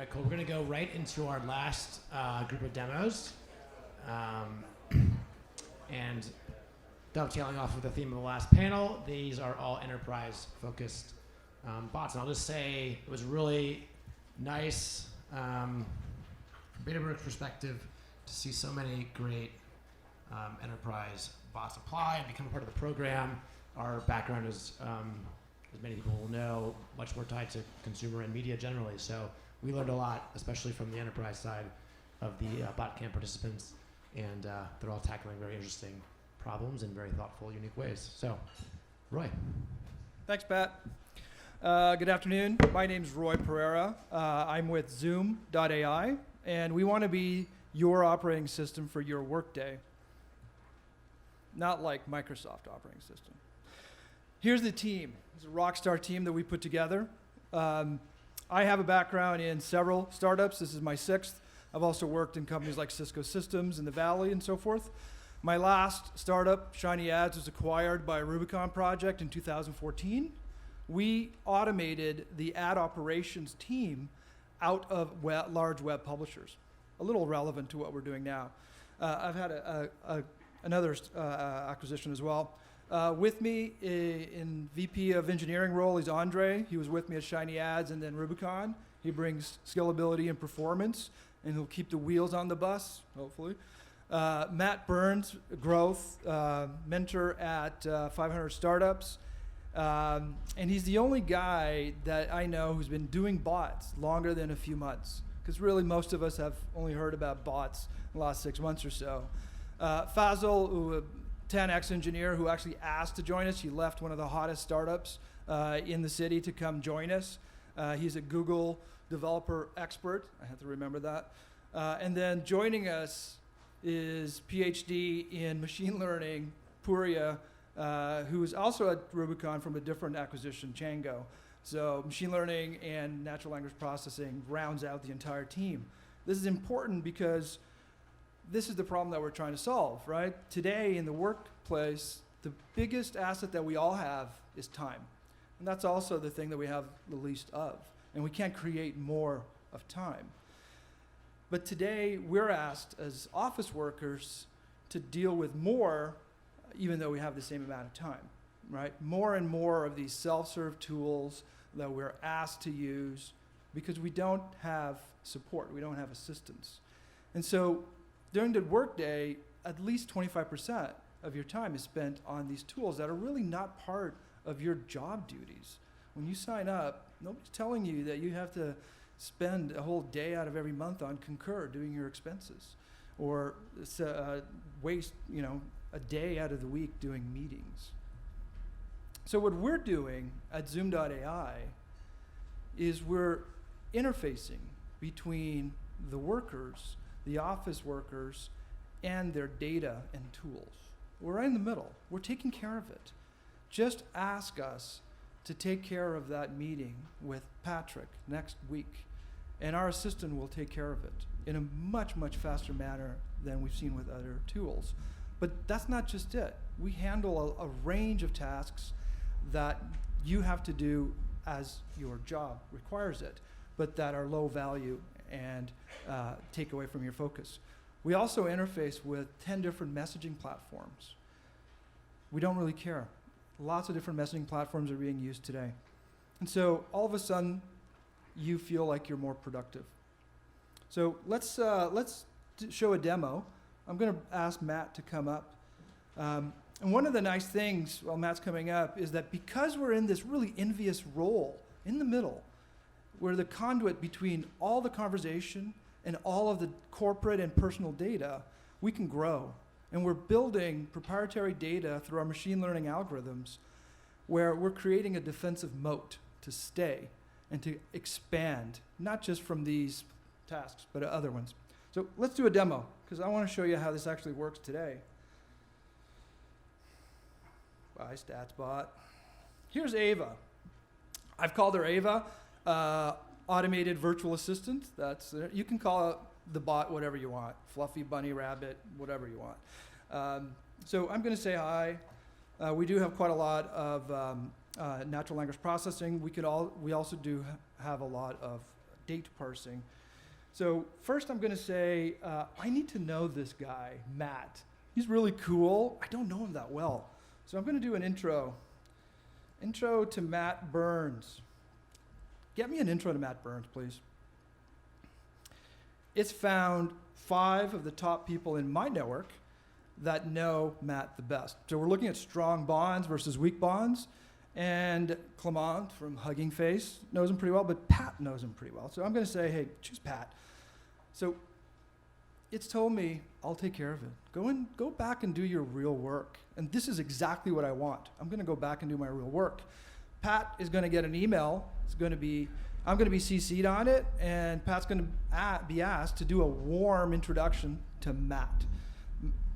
right, cool. We're going to go right into our last group of demos. And dovetailing off of the theme of the last panel, these are all enterprise-focused bots. And I'll just say it was really nice, from Databricks perspective, to see so many great enterprise bots apply and become a part of the program. Our background is, as many people will know, much more tied to consumer and media generally. So we learned a lot, especially from the enterprise side of the Botcamp participants. And they're all tackling very interesting problems in very thoughtful, unique ways. So, Roy. Thanks, Pat. Good afternoon. My name's Roy Pereira. I'm with Zoom.ai, and we want to be your operating system for your workday. Not like Microsoft operating system. Here's the team. It's a rock star team that we put together. I have a background in several startups. This is my 6th. I've also worked in companies like Cisco Systems in the Valley and so forth. My last startup, Shiny Ads, was acquired by a Rubicon project in 2014. We automated the ad operations team out of large web publishers. A little relevant to what we're doing now. I've had another acquisition as well. With me in VP of engineering role is Andre. He was with me at Shiny Ads and then Rubicon. He brings scalability and performance, and he'll keep the wheels on the bus, hopefully. Matt Burns, growth, mentor at 500 Startups. And he's the only guy that I know who's been doing bots longer than a few months. Because really most of us have only heard about bots in the last 6 months or so. Fazil, 10X engineer who actually asked to join us. He left one of the hottest startups in the city to come join us. He's a Google developer expert. I have to remember that. And then joining us is PhD in machine learning, Puria, who is also at Rubicon from a different acquisition, Chango. So machine learning and natural language processing rounds out the entire team. This is important because this is the problem that we're trying to solve, right? Today in the workplace, the biggest asset that we all have is time. And that's also the thing that we have the least of. And we can't create more of time. But today we're asked as office workers to deal with more, even though we have the same amount of time, right? More and more of these self-serve tools that we're asked to use because we don't have support, we don't have assistance. And so during the workday, at least 25% of your time is spent on these tools that are really not part of your job duties. When you sign up, nobody's telling you that you have to spend a whole day out of every month on Concur doing your expenses, or waste a day out of the week doing meetings. So what we're doing at Zoom.ai is we're interfacing between the workers, the office workers, and their data and tools. We're right in the middle. We're taking care of it. Just ask us to take care of that meeting with Patrick next week, and our assistant will take care of it in a much, much faster manner than we've seen with other tools. But that's not just it. We handle a range of tasks that you have to do as your job requires it, but that are low value and take away from your focus. We also interface with 10 different messaging platforms. We don't really care. Lots of different messaging platforms are being used today. And so all of a sudden, you feel like you're more productive. So let's show a demo. I'm going to ask Matt to come up. And one of the nice things while Matt's coming up is that because we're in this really envious role in the middle, we're the conduit between all the conversation and all of the corporate and personal data, we can grow. And we're building proprietary data through our machine learning algorithms where we're creating a defensive moat to stay and to expand, not just from these tasks, but other ones. So let's do a demo, because I want to show you how this actually works today. Bye, StatsBot. Here's Ava. I've called her Ava, automated virtual assistant. You can call the bot whatever you want, fluffy bunny rabbit, whatever you want. So I'm going to say hi. We do have quite a lot of natural language processing. We also do have a lot of date parsing. So first I'm going to say, I need to know this guy, Matt. He's really cool. I don't know him that well. So I'm going to do an intro. Intro to Matt Burns. Get me an intro to Matt Burns, please. It's found 5 of the top people in my network that know Matt the best. So we're looking at strong bonds versus weak bonds. And Clement from Hugging Face knows him pretty well, but Pat knows him pretty well. So I'm going to say, hey, choose Pat. So it's told me, I'll take care of it. Go back and do your real work. And this is exactly what I want. I'm going to go back and do my real work. Pat is going to get an email. I'm going to be CC'd on it, and Pat's going to be asked to do a warm introduction to Matt.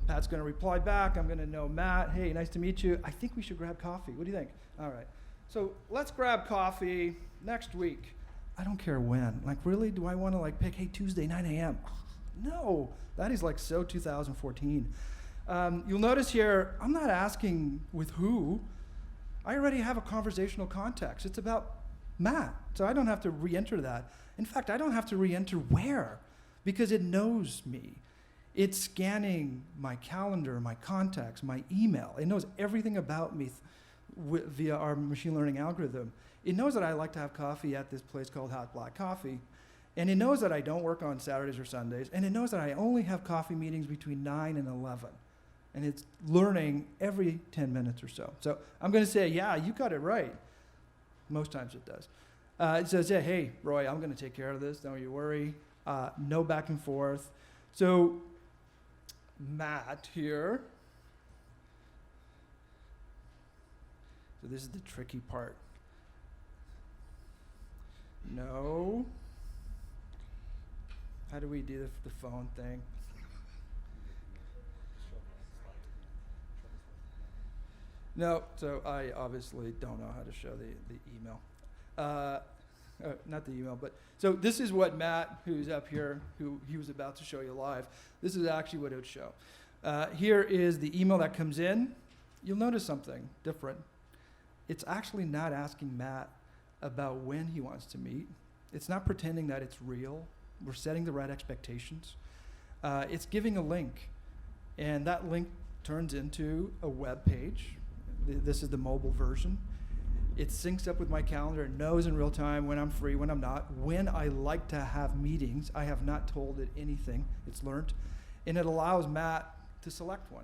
Pat's going to reply back. I'm going to know Matt. Hey, nice to meet you. I think we should grab coffee. What do you think? All right. So let's grab coffee next week. I don't care when. Like, really? Do I want to pick, hey, Tuesday, 9 a.m.? No. That is so 2014. You'll notice here, I'm not asking with who. I already have a conversational context. It's about Matt. So I don't have to re-enter that. In fact, I don't have to re-enter where, because it knows me. It's scanning my calendar, my contacts, my email. It knows everything about me via our machine learning algorithm. It knows that I like to have coffee at this place called Hot Black Coffee. And it knows that I don't work on Saturdays or Sundays. And it knows that I only have coffee meetings between 9 and 11. And it's learning every 10 minutes or so. So I'm going to say, yeah, you got it right. Most times it does. It says, yeah, hey, Roy, I'm going to take care of this. Don't you worry. No back and forth. So Matt here. So this is the tricky part. No. How do we do the phone thing? No, so I obviously don't know how to show the email. Not the email, but so this is what Matt, who's up here, who he was about to show you live, this is actually what it would show. Here is the email that comes in. You'll notice something different. It's actually not asking Matt about when he wants to meet. It's not pretending that it's real. We're setting the right expectations. It's giving a link, and that link turns into a web page. This is the mobile version. It syncs up with my calendar. It knows in real time when I'm free, when I'm not, when I like to have meetings. I have not told it anything. It's learned. And it allows Matt to select one.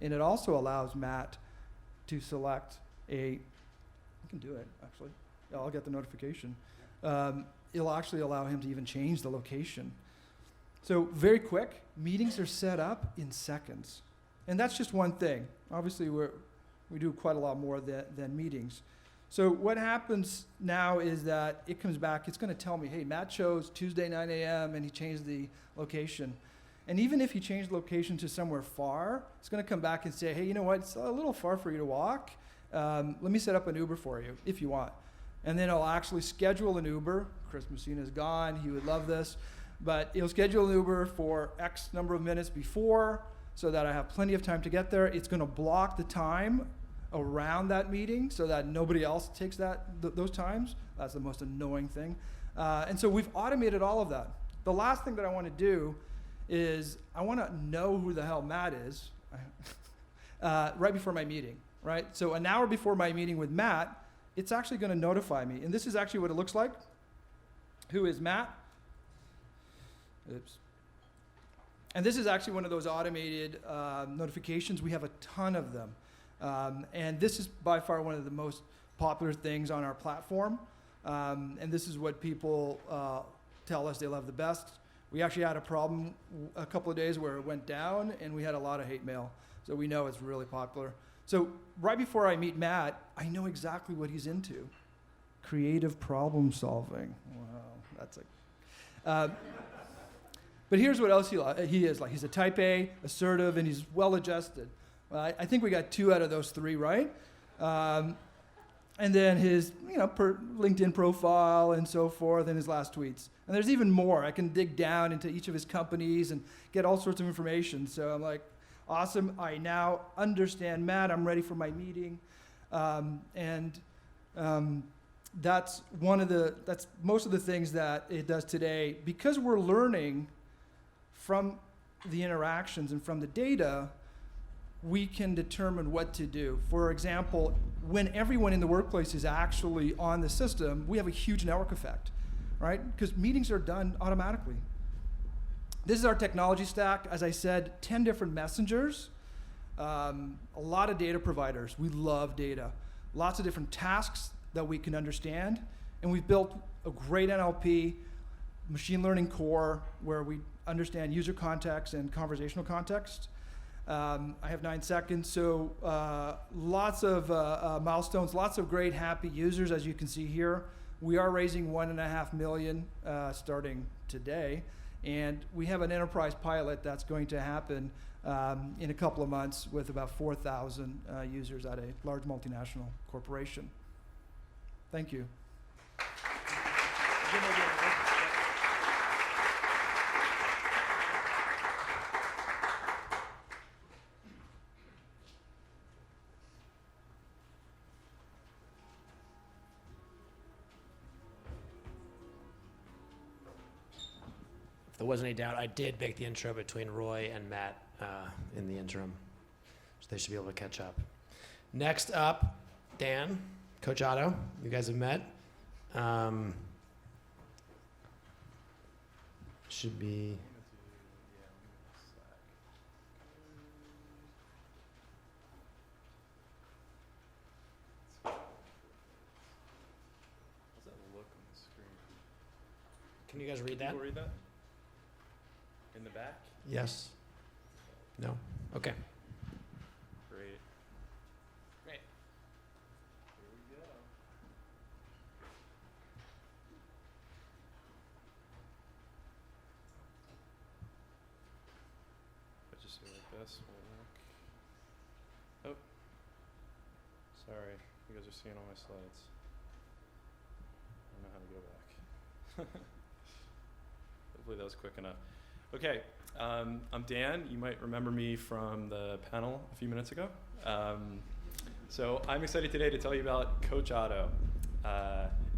And it also allows Matt to select I can do it, actually. I'll get the notification. It'll actually allow him to even change the location. So very quick, meetings are set up in seconds. And that's just one thing. Obviously, we do quite a lot more than meetings. So what happens now is that it comes back, it's going to tell me, hey, Matt chose Tuesday 9 a.m. and he changed the location. And even if he changed the location to somewhere far, it's going to come back and say, hey, you know what, it's a little far for you to walk. Let me set up an Uber for you if you want. And then I'll actually schedule an Uber. Chris Messina's gone. He would love this. But he'll schedule an Uber for X number of minutes before so that I have plenty of time to get there. It's going to block the time around that meeting so that nobody else takes those times. That's the most annoying thing. And so we've automated all of that. The last thing that I want to do is I want to know who the hell Matt is right before my meeting, right? So an hour before my meeting with Matt, it's actually going to notify me. And this is actually what it looks like. Who is Matt? Oops. And this is actually one of those automated notifications. We have a ton of them. And this is by far one of the most popular things on our platform. And this is what people tell us they love the best. We actually had a problem a couple of days where it went down, and we had a lot of hate mail. So we know it's really popular. So right before I meet Matt, I know exactly what he's into. Creative problem solving. Wow, that's but here's what else he is like. He's a type A, assertive, and he's well-adjusted. I think we got 2 out of those 3 right. And then his LinkedIn profile and so forth, and his last tweets. And there's even more. I can dig down into each of his companies and get all sorts of information. So I'm like, awesome. I now understand Matt. I'm ready for my meeting. that's most of the things that it does today. Because we're learning from the interactions and from the data, we can determine what to do. For example, when everyone in the workplace is actually on the system, we have a huge network effect, right? Because meetings are done automatically. This is our technology stack. As I said, 10 different messengers, a lot of data providers. We love data. Lots of different tasks that we can understand. And we've built a great NLP, machine learning core, where we understand user context and conversational context. I have 9 seconds, so lots of milestones, lots of great happy users, as you can see here. We are raising $1.5 million starting today, and we have an enterprise pilot that's going to happen in a couple of months with about 4,000 users at a large multinational corporation. Thank you. If there wasn't any doubt, I did make the intro between Roy and Matt in the interim. So they should be able to catch up. Next up, Dan, Coach Otto. You guys have met. Should be. How's that look on the screen? Can you guys read that? Can you read that? In the back? Yes. No? Okay. Great. Great. Here we go. I just do like this. Oh. Sorry. You guys are seeing all my slides. I don't know how to go back. Hopefully that was quick enough. Okay, I'm Dan. You might remember me from the panel a few minutes ago. So I'm excited today to tell you about Coach Otto.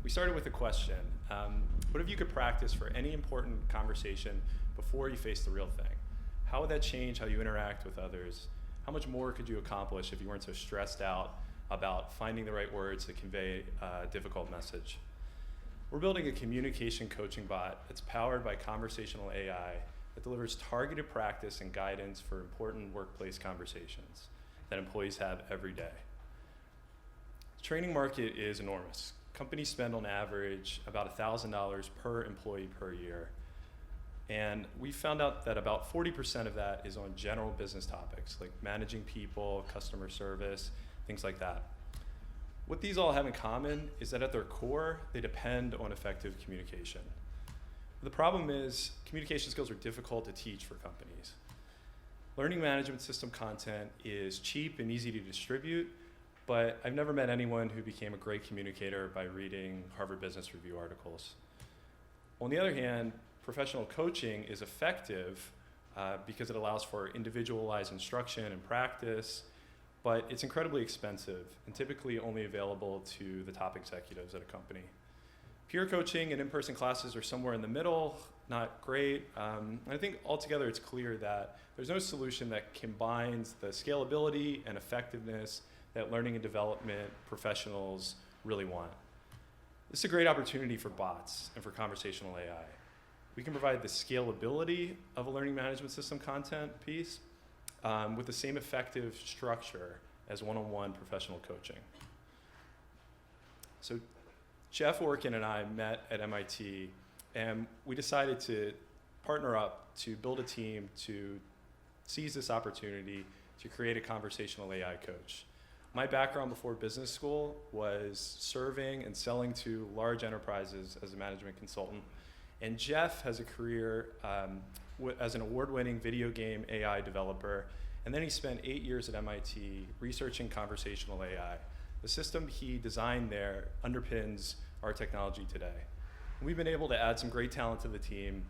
We started with a question. What if you could practice for any important conversation before you face the real thing? How would that change how you interact with others? How much more could you accomplish if you weren't so stressed out about finding the right words to convey a difficult message? We're building a communication coaching bot that's powered by conversational AI that delivers targeted practice and guidance for important workplace conversations that employees have every day. The training market is enormous. Companies spend on average about $1,000 per employee per year. And we found out that about 40% of that is on general business topics like managing people, customer service, things like that. What these all have in common is that at their core, they depend on effective communication. The problem is communication skills are difficult to teach for companies. Learning management system content is cheap and easy to distribute, but I've never met anyone who became a great communicator by reading Harvard Business Review articles. On the other hand, professional coaching is effective because it allows for individualized instruction and practice, but it's incredibly expensive and typically only available to the top executives at a company. Peer coaching and in-person classes are somewhere in the middle, not great. I think altogether it's clear that there's no solution that combines the scalability and effectiveness that learning and development professionals really want. This is a great opportunity for bots and for conversational AI. We can provide the scalability of a learning management system content piece with the same effective structure as one-on-one professional coaching. So Jeff Orkin and I met at MIT, and we decided to partner up to build a team to seize this opportunity to create a conversational AI coach. My background before business school was serving and selling to large enterprises as a management consultant. And Jeff has a career as an award-winning video game AI developer. And then he spent 8 years at MIT researching conversational AI. The system he designed there underpins our technology today. We've been able to add some great talent to the team,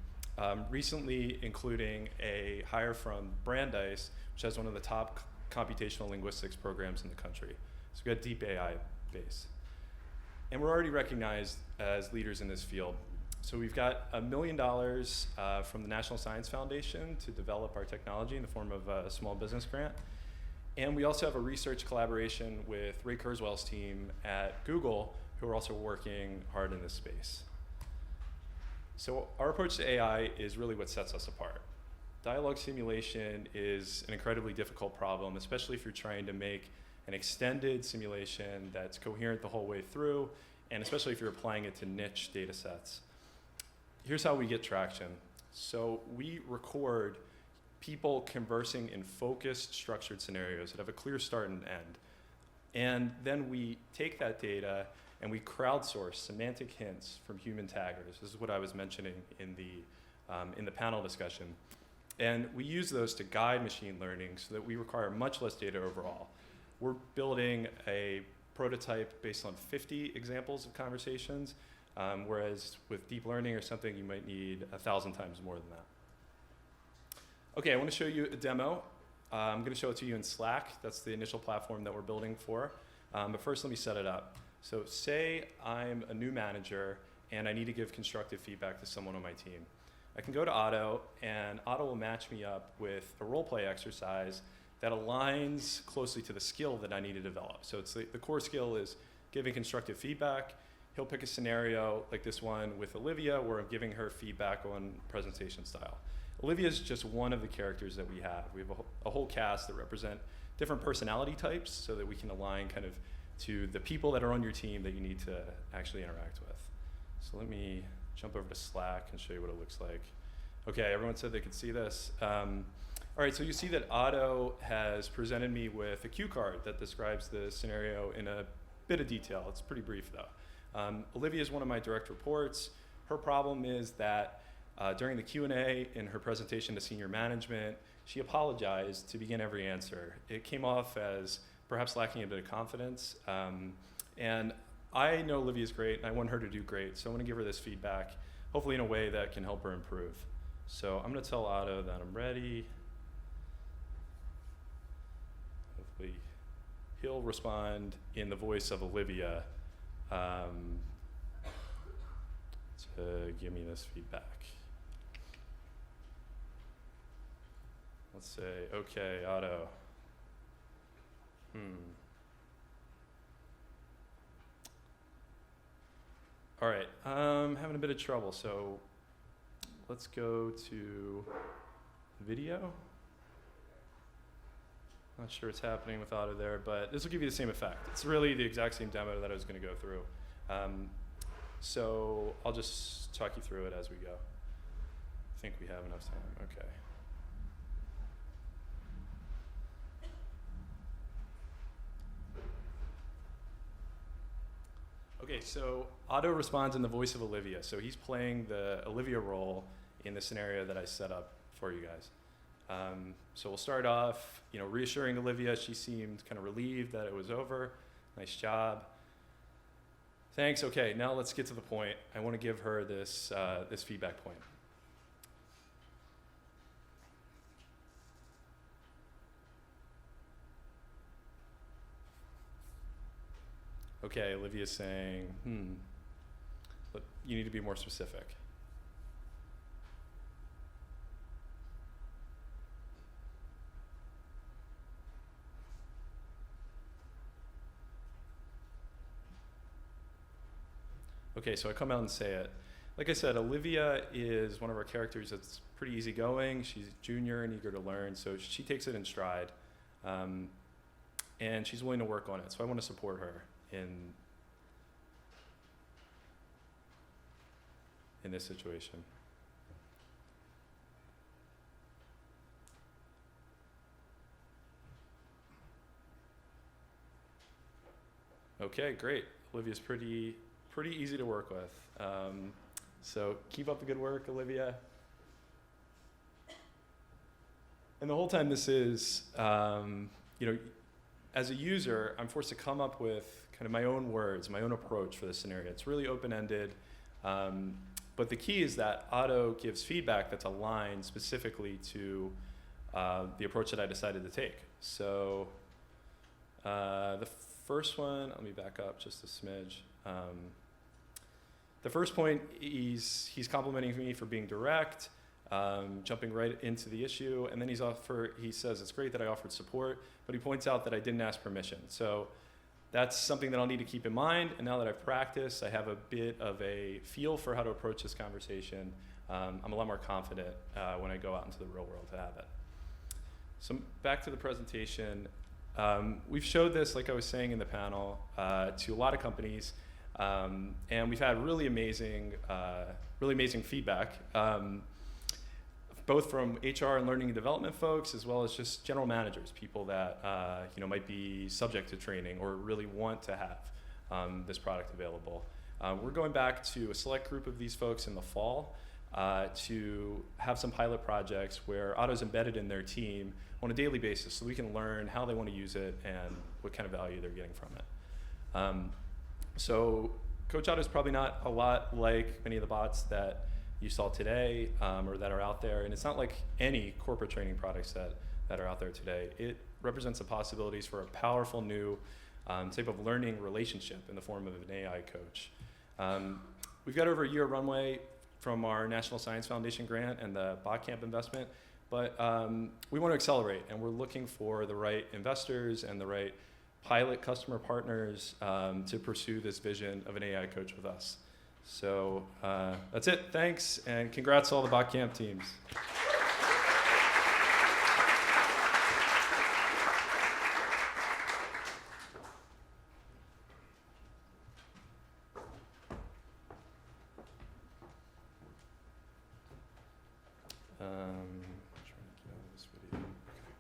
recently including a hire from Brandeis, which has one of the top computational linguistics programs in the country. So we've got deep AI base. And we're already recognized as leaders in this field. So we've got $1 million from the National Science Foundation to develop our technology in the form of a small business grant. And we also have a research collaboration with Ray Kurzweil's team at Google, who are also working hard in this space. So our approach to AI is really what sets us apart. Dialogue simulation is an incredibly difficult problem, especially if you're trying to make an extended simulation that's coherent the whole way through, and especially if you're applying it to niche data sets. Here's how we get traction. So we record people conversing in focused, structured scenarios that have a clear start and end. And then we take that data and we crowdsource semantic hints from human taggers. This is what I was mentioning in the panel discussion. And we use those to guide machine learning so that we require much less data overall. We're building a prototype based on 50 examples of conversations, whereas with deep learning or something, you might need 1,000 times more than that. Okay, I want to show you a demo. I'm going to show it to you in Slack. That's the initial platform that we're building for. But first, let me set it up. So say I'm a new manager and I need to give constructive feedback to someone on my team. I can go to Otto, and Otto will match me up with a role play exercise that aligns closely to the skill that I need to develop. So it's the core skill is giving constructive feedback. He'll pick a scenario like this one with Olivia where I'm giving her feedback on presentation style. Olivia is just one of the characters that we have. We have a whole cast that represent different personality types so that we can align kind of to the people that are on your team that you need to actually interact with. So let me jump over to Slack and show you what it looks like. Okay, everyone said they could see this. All right, so you see that Otto has presented me with a cue card that describes the scenario in a bit of detail. It's pretty brief though. Olivia is one of my direct reports. Her problem is that during the Q&A in her presentation to senior management, she apologized to begin every answer. It came off as perhaps lacking a bit of confidence. And I know Olivia's great, and I want her to do great, so I want to give her this feedback, hopefully in a way that can help her improve. So I'm going to tell Otto that I'm ready. Hopefully he'll respond in the voice of Olivia to give me this feedback. Let's say, okay, Otto. All right, having a bit of trouble, so let's go to video. Not sure what's happening with Otto there, but this will give you the same effect. It's really the exact same demo that I was going to go through. So I'll just talk you through it as we go. I think we have enough time. Okay. Okay, so Otto responds in the voice of Olivia. So he's playing the Olivia role in the scenario that I set up for you guys. So we'll start off, reassuring Olivia. She seemed kind of relieved that it was over. Nice job. Thanks. Okay, now let's get to the point. I want to give her this feedback point. Okay, Olivia's saying, but you need to be more specific. Okay, so I come out and say it. Like I said, Olivia is one of our characters that's pretty easygoing. She's junior and eager to learn, so she takes it in stride. And she's willing to work on it, so I want to support her in this situation. Okay, great. Olivia's pretty easy to work with. So keep up the good work, Olivia. And the whole time this is, as a user, I'm forced to come up with kind of my own words, my own approach for this scenario. It's really open-ended, but the key is that Otto gives feedback that's aligned specifically to the approach that I decided to take. So the first one, let me back up just a smidge. The first point, he's complimenting me for being direct, jumping right into the issue, and then he says it's great that I offered support, but he points out that I didn't ask permission. So that's something that I'll need to keep in mind, and now that I've practiced, I have a bit of a feel for how to approach this conversation. I'm a lot more confident when I go out into the real world to have it. So back to the presentation. We've showed this, like I was saying in the panel, to a lot of companies, and we've had really amazing feedback, both from HR and learning and development folks, as well as just general managers, people that might be subject to training or really want to have this product available. We're going back to a select group of these folks in the fall to have some pilot projects where Otto's embedded in their team on a daily basis, so we can learn how they want to use it and what kind of value they're getting from it. So Coach Otto is probably not a lot like many of the bots that you saw today or that are out there, and it's not like any corporate training products that are out there today. It represents the possibilities for a powerful new type of learning relationship in the form of an AI coach. We've got over a year runway from our National Science Foundation grant and the Botcamp investment, but we want to accelerate, and we're looking for the right investors and the right pilot customer partners to pursue this vision of an AI coach with us. So that's it. Thanks, and congrats to all the Botcamp teams. Trying to get out of this video. Okay.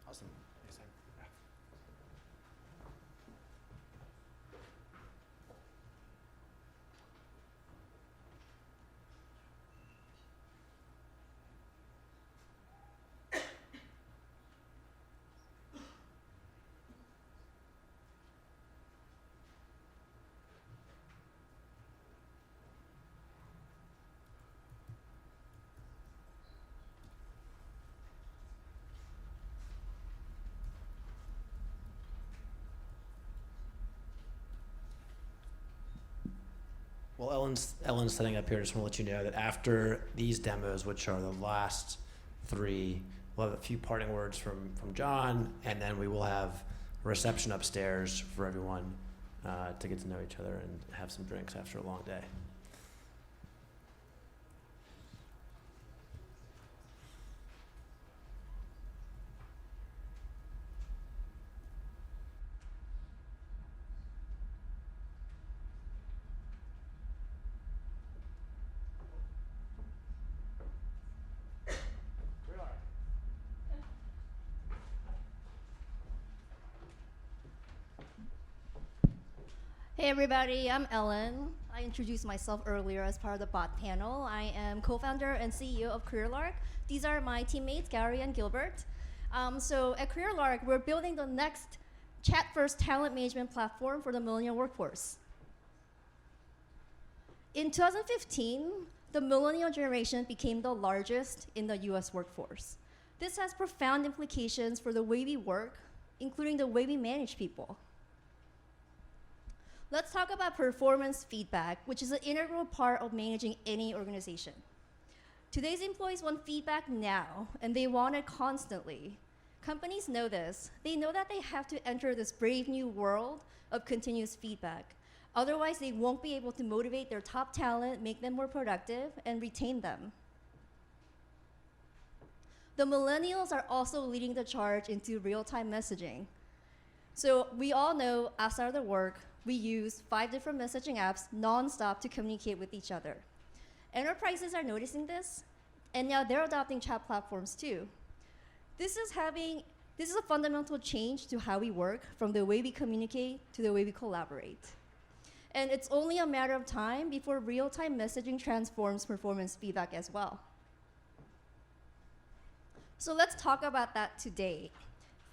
Awesome. Next time. Well, Ellen's setting up here. Just want to let you know that after these demos, which are the last three, we'll have a few parting words from John, and then we will have a reception upstairs for everyone to get to know each other and have some drinks after a long day. Hey everybody, I'm Ellen. I introduced myself earlier as part of the bot panel. I am co-founder and CEO of CareerLark. These are my teammates, Gary and Gilbert. So at CareerLark, we're building the next chat-first talent management platform for the millennial workforce. In 2015, the millennial generation became the largest in the US workforce. This has profound implications for the way we work, including the way we manage people. Let's talk about performance feedback, which is an integral part of managing any organization. Today's employees want feedback now, and they want it constantly. Companies know this. They know that they have to enter this brave new world of continuous feedback. Otherwise, they won't be able to motivate their top talent, make them more productive, and retain them. The millennials are also leading the charge into real-time messaging. So we all know, outside of the work, we use 5 different messaging apps nonstop to communicate with each other. Enterprises are noticing this, and now they're adopting chat platforms too. This is a fundamental change to how we work, from the way we communicate to the way we collaborate. And it's only a matter of time before real-time messaging transforms performance feedback as well. So let's talk about that today.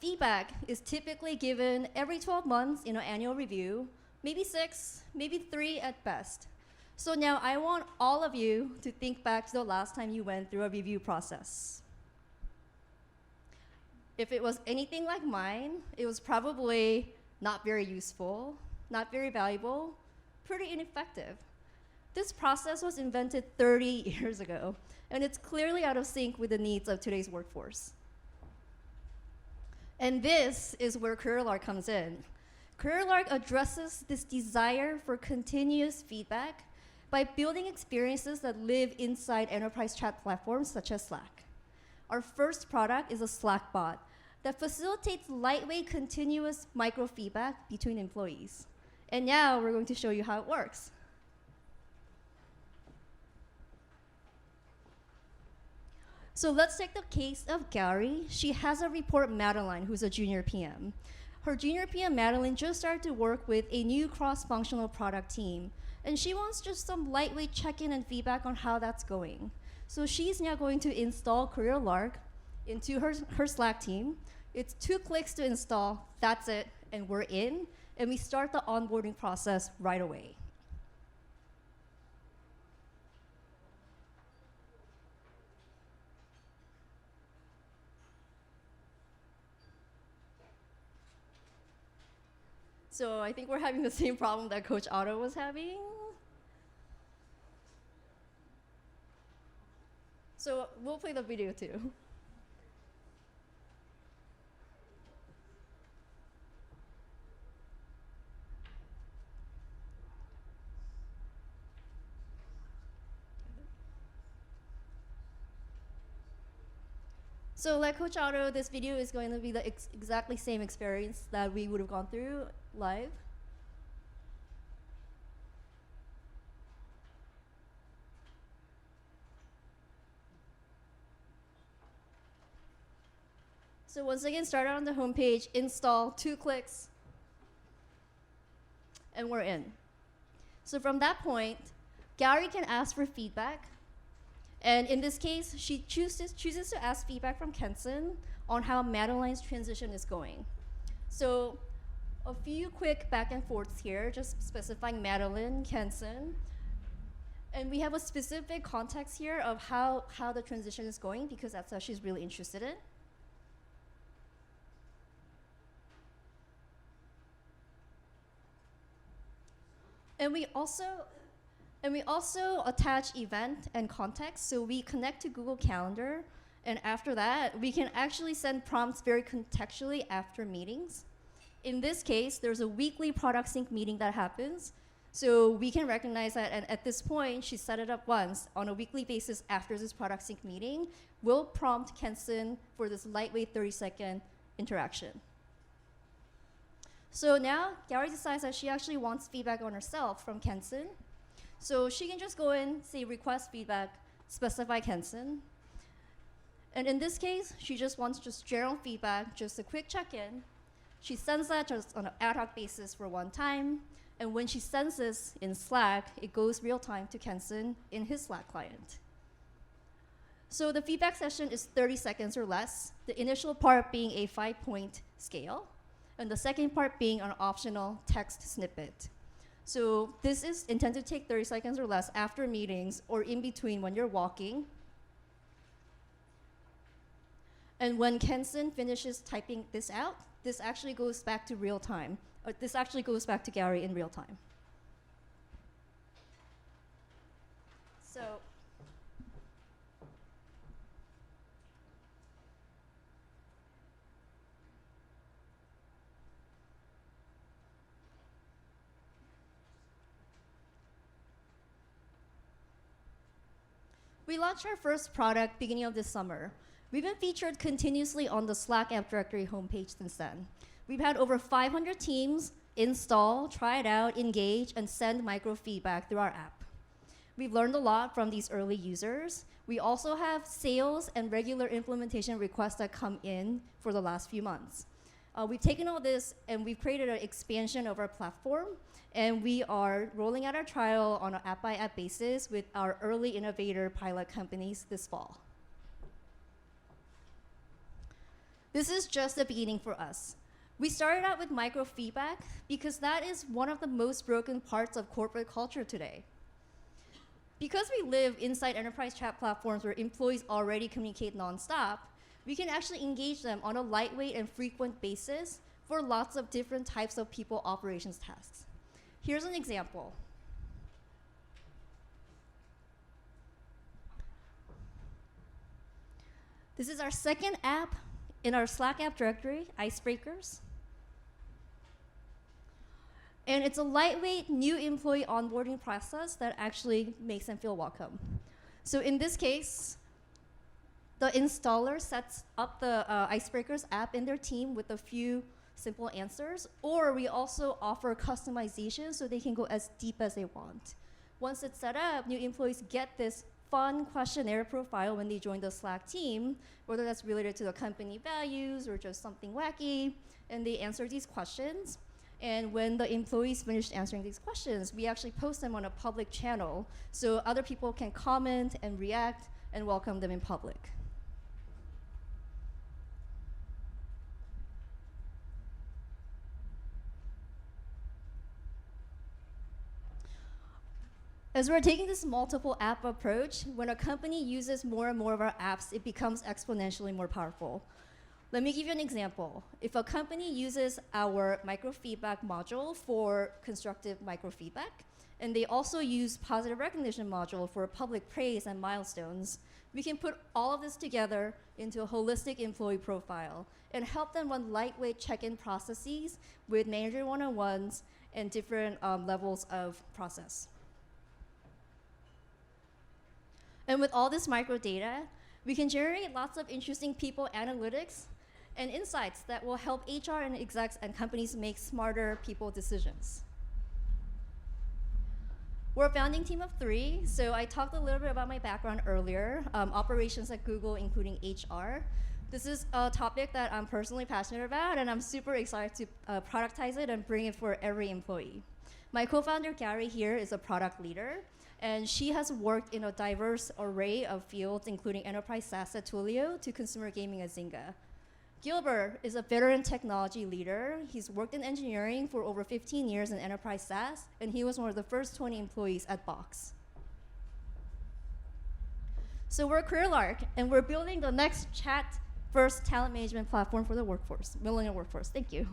Feedback is typically given every 12 months in an annual review, maybe 6, maybe 3 at best. So now I want all of you to think back to the last time you went through a review process. If it was anything like mine, it was probably not very useful, not very valuable, pretty ineffective. This process was invented 30 years ago, and it's clearly out of sync with the needs of today's workforce. And this is where CareerLark comes in. CareerLark addresses this desire for continuous feedback by building experiences that live inside enterprise chat platforms such as Slack. Our first product is a Slack bot that facilitates lightweight, continuous microfeedback between employees. And now we're going to show you how it works. So let's take the case of Gary. She has a report Madeline, who's a junior PM. Her junior PM, Madeline, just started to work with a new cross-functional product team. And she wants just some lightweight check-in and feedback on how that's going. So she's now going to install CareerLark into her Slack team. It's 2 clicks to install, that's it, and we're in. And we start the onboarding process right away. So I think we're having the same problem that Coach Otto was having. So we'll play the video too. So like Coach Otto, this video is going to be the exactly same experience that we would have gone through live. So once again, start out on the homepage, install, 2 clicks, and we're in. So from that point, Gary can ask for feedback. And in this case, she chooses to ask feedback from Kenson on how Madeline's transition is going. So a few quick back and forths here, just specifying Madeline, Kenson. And we have a specific context here of how the transition is going, because that's what she's really interested in. And we also attach event and context, so we connect to Google Calendar, and after that, we can actually send prompts very contextually after meetings. In this case, there's a weekly product sync meeting that happens, so we can recognize that, and at this point, she set it up once on a weekly basis after this product sync meeting. We'll prompt Kenson for this lightweight 30-second interaction. So now, Gary decides that she actually wants feedback on herself from Kenson. So she can just go in, say request feedback, specify Kenson. And in this case, she just wants just general feedback, just a quick check-in. She sends that just on an ad hoc basis for one time. And when she sends this in Slack, it goes real time to Kenson in his Slack client. So the feedback session is 30 seconds or less, the initial part being a 5-point scale, and the second part being an optional text snippet. So this is intended to take 30 seconds or less after meetings or in between when you're walking. And when Kenson finishes typing this out, this actually goes back to real time. This actually goes back to Gary in real time. So we launched our first product beginning of this summer. We've been featured continuously on the Slack app directory homepage since then. We've had over 500 teams install, try it out, engage, and send micro feedback through our app. We've learned a lot from these early users. We also have sales and regular implementation requests that come in for the last few months. We've taken all this and we've created an expansion of our platform, and we are rolling out our trial on an app-by-app basis with our early innovator pilot companies this fall. This is just the beginning for us. We started out with micro feedback because that is one of the most broken parts of corporate culture today. Because we live inside enterprise chat platforms where employees already communicate nonstop, we can actually engage them on a lightweight and frequent basis for lots of different types of people operations tasks. Here's an example. This is our second app in our Slack app directory, Icebreakers. And it's a lightweight new employee onboarding process that actually makes them feel welcome. So in this case, the installer sets up the Icebreakers app in their team with a few simple answers, or we also offer customization so they can go as deep as they want. Once it's set up, new employees get this fun questionnaire profile when they join the Slack team, whether that's related to the company values or just something wacky, and they answer these questions. And when the employees finished answering these questions, we actually post them on a public channel so other people can comment and react and welcome them in public. As we're taking this multiple app approach, when a company uses more and more of our apps, it becomes exponentially more powerful. Let me give you an example. If a company uses our microfeedback module for constructive microfeedback, and they also use positive recognition module for public praise and milestones, we can put all of this together into a holistic employee profile and help them run lightweight check-in processes with manager one-on-ones and different levels of process. And with all this micro data, we can generate lots of interesting people analytics and insights that will help HR and execs and companies make smarter people decisions. We're a founding team of 3, so I talked a little bit about my background earlier, operations at Google, including HR. This is a topic that I'm personally passionate about, and I'm super excited to productize it and bring it for every employee. My co-founder, Gary, here is a product leader, and she has worked in a diverse array of fields, including enterprise SaaS at Twilio to consumer gaming at Zynga. Gilbert is a veteran technology leader. He's worked in engineering for over 15 years in enterprise SaaS, and he was one of the first 20 employees at Box. So we're CareerLark, and we're building the next chat-first talent management platform for the workforce, millennial workforce. Thank you.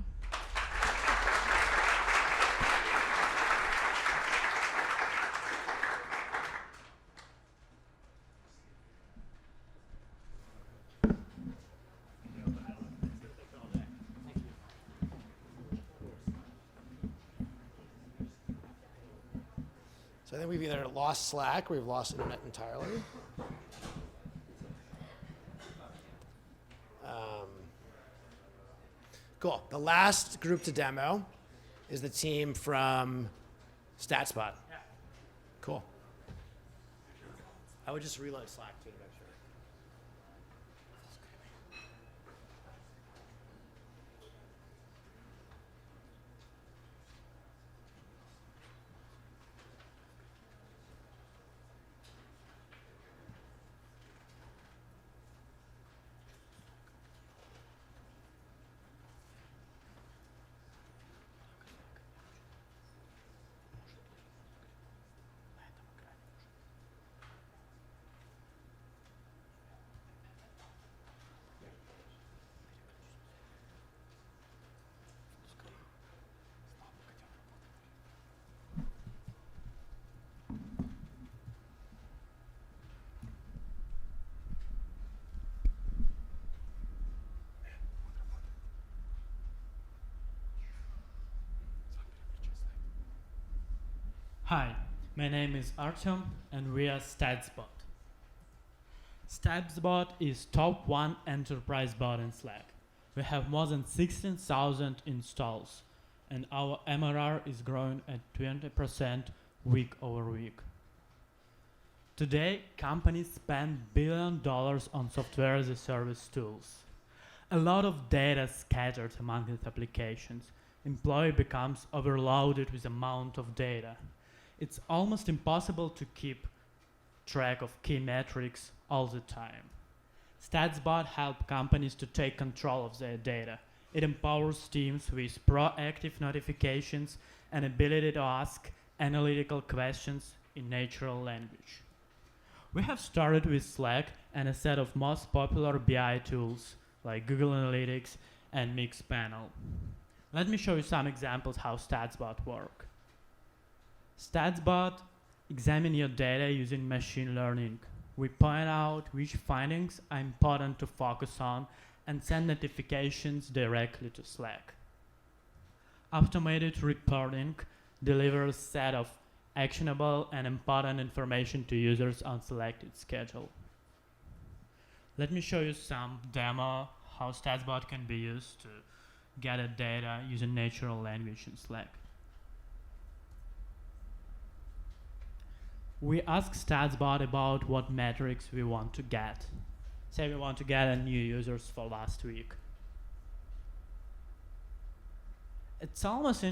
So I think we've either lost Slack or we've lost internet entirely. Cool. The last group to demo is the team from StatSpot. Yeah. Cool. I would just reload Slack too to make sure. Hi, my name is Artyom and we are StatsBot. StatsBot is top 1 enterprise bot in Slack. We have more than 16,000 installs and our MRR is growing at 20% week over week. Today, companies spend $1 billion on software as a service tools. A lot of data scattered among these applications. Employee becomes overloaded with amount of data. It's almost impossible to keep track of key metrics all the time. StatsBot helps companies to take control of their data. It empowers teams with proactive notifications and ability to ask analytical questions in natural language. We have started with Slack and a set of most popular BI tools like Google Analytics and Mixpanel. Let me show you some examples how StatsBot work. StatsBot examine your data using machine learning. We point out which findings are important to focus on and send notifications directly to Slack. Automated reporting delivers a set of actionable and important information to users on selected schedule. Let me show you some demo how StatsBot can be used to gather data using natural language in Slack. We ask StatsBot about what metrics we want to get. Say we want to get a new users for last week. It's always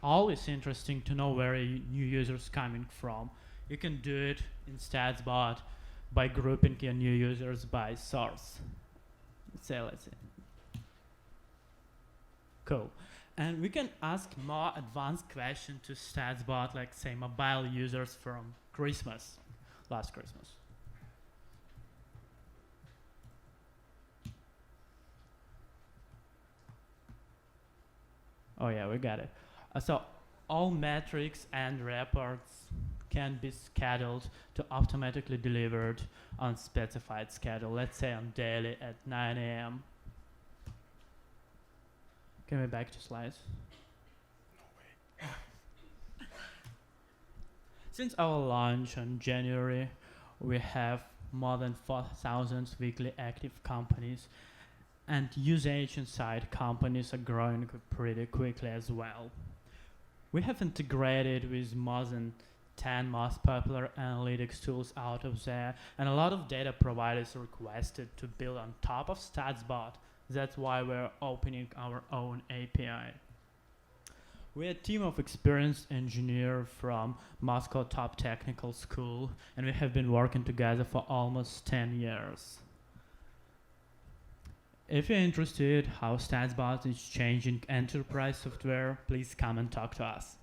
always interesting to know where a new user's coming from. You can do it in StatsBot by grouping your new users by source. Let's say. Cool. And we can ask more advanced questions to StatsBot, like say mobile users from last Christmas. Oh yeah, we got it. So all metrics and reports can be scheduled to automatically delivered on specified schedule. Let's say on daily at 9 a.m. Can we back to slides? No way. Since our launch in January, we have more than 4,000 weekly active companies, and usage inside companies are growing pretty quickly as well. We have integrated with more than 10 most popular analytics tools out of there, and a lot of data providers requested to build on top of StatsBot. That's why we're opening our own API. We're a team of experienced engineers from Moscow Top Technical School, and we have been working together for almost 10 years. If you're interested how StatsBot is changing enterprise software, please come and talk to us.